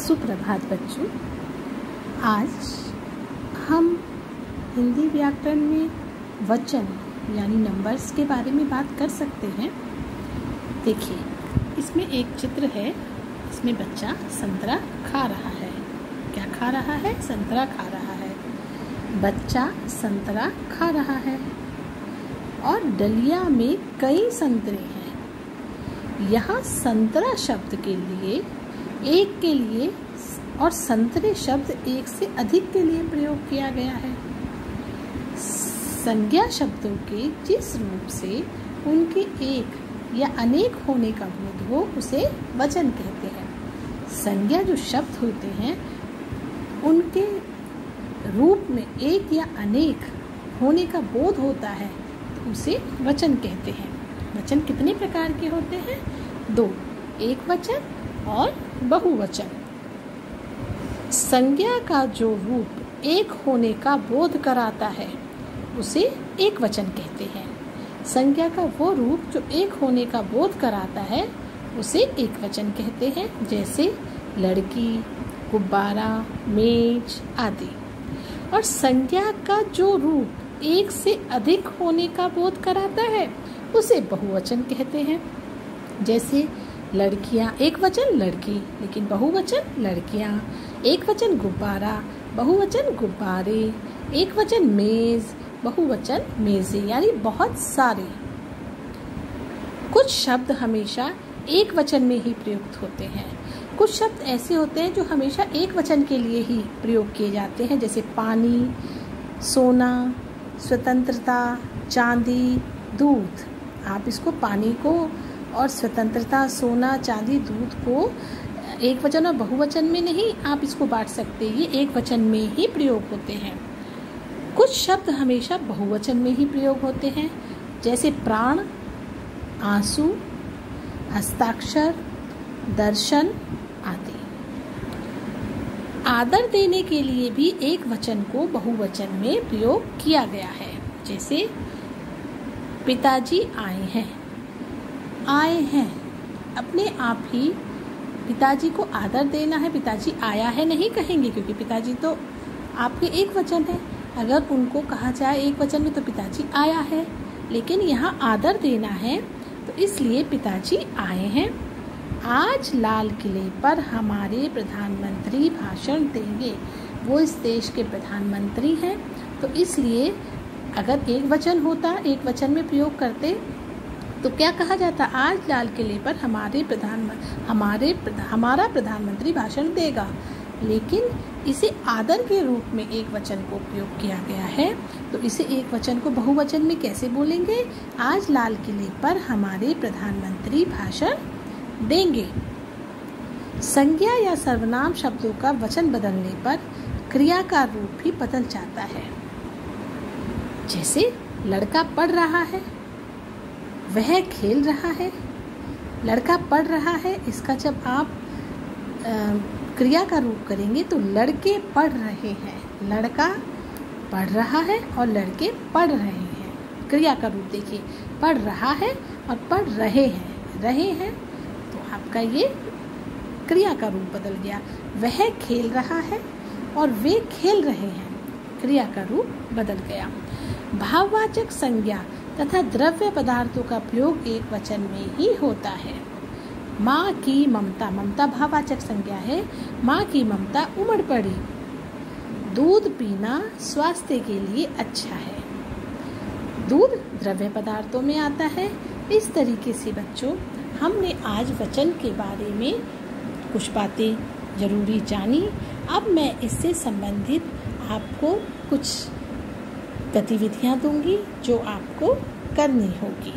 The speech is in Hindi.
सुप्रभात बच्चों। आज हम हिंदी व्याकरण में वचन यानी नंबर्स के बारे में बात कर सकते हैं। देखिए, इसमें एक चित्र है। इसमें बच्चा संतरा खा रहा है। क्या खा रहा है? संतरा खा रहा है। बच्चा संतरा खा रहा है और डलिया में कई संतरे हैं। यहाँ संतरा शब्द के लिए एक के लिए और संतरे शब्द एक से अधिक के लिए प्रयोग किया गया है। संज्ञा शब्दों के जिस रूप से उनके एक या अनेक होने का बोध हो उसे वचन कहते हैं। संज्ञा जो शब्द होते हैं उनके रूप में एक या अनेक होने का बोध होता है तो उसे वचन कहते हैं। वचन कितने प्रकार के होते हैं? दो, एक वचन और बहुवचन। संज्ञा का जो रूप एक होने का बोध कराता है उसे एक वचन कहते हैं। संज्ञा का वो रूप जो एक होने का बोध कराता है उसे एक वचन कहते हैं, जैसे लड़की, गुब्बारा, मेज आदि। और संज्ञा का जो रूप एक से अधिक होने का बोध कराता है उसे बहुवचन कहते हैं, जैसे लड़कियां, एक वचन लड़की लेकिन बहुवचन लड़कियां, एक वचन गुब्बारा, बहुवचन गुब्बारे, एक वचन मेज, बहुवचन मेज़ें, यानी बहुत सारे। कुछ शब्द हमेशा एक वचन में ही प्रयुक्त होते हैं। कुछ शब्द ऐसे होते हैं जो हमेशा एक वचन के लिए ही प्रयोग किए जाते हैं, जैसे पानी, सोना, स्वतंत्रता, चांदी, दूध। आप इसको पानी को और स्वतंत्रता, सोना, चांदी, दूध को एक वचन और बहुवचन में नहीं आप इसको बांट सकते। ये एक वचन में ही प्रयोग होते हैं। कुछ शब्द हमेशा बहुवचन में ही प्रयोग होते हैं, जैसे प्राण, आंसू, हस्ताक्षर, दर्शन आदि। आदर देने के लिए भी एक वचन को बहुवचन में प्रयोग किया गया है, जैसे पिताजी आए हैं। आए हैं अपने आप ही पिताजी को आदर देना है। पिताजी आया है नहीं कहेंगे, क्योंकि पिताजी तो आपके एक वचन है। अगर उनको कहा जाए एक वचन में तो पिताजी आया है, लेकिन यहाँ आदर देना है तो इसलिए पिताजी आए हैं। आज लाल किले पर हमारे प्रधानमंत्री भाषण देंगे। वो इस देश के प्रधानमंत्री हैं, तो इसलिए अगर एक वचन होता, एक वचन में प्रयोग करते तो क्या कहा जाता? आज लाल किले पर हमारा प्रधानमंत्री भाषण देगा। लेकिन इसे आदर के रूप में एक वचन को प्रयोग किया गया है, तो इसे एक वचन को बहुवचन में कैसे बोलेंगे? आज लाल किले पर हमारे प्रधानमंत्री भाषण देंगे। संज्ञा या सर्वनाम शब्दों का वचन बदलने पर क्रिया का रूप भी बदल जाता है, जैसे लड़का पढ़ रहा है, वह खेल रहा है। लड़का पढ़ रहा है, इसका जब आप क्रिया का रूप करेंगे तो लड़के पढ़ रहे हैं। लड़का पढ़ रहा है और लड़के पढ़ रहे हैं। क्रिया का रूप देखिए, पढ़ रहा है और पढ़ रहे हैं। रहे हैं तो आपका ये क्रिया का रूप बदल गया। वह खेल रहा है और वे खेल रहे हैं। क्रिया का रूप बदल गया। भाववाचक संज्ञा तथा द्रव्य पदार्थों का प्रयोग एक वचन में ही होता है। माँ की ममता, ममता भाववाचक संज्ञा है। माँ की ममता उमड़ पड़ी। दूध पीना स्वास्थ्य के लिए अच्छा है। दूध द्रव्य पदार्थों में आता है। इस तरीके से बच्चों, हमने आज वचन के बारे में कुछ बातें जरूरी जानी। अब मैं इससे संबंधित आपको कुछ गतिविधियाँ दूंगी जो आपको करनी होगी।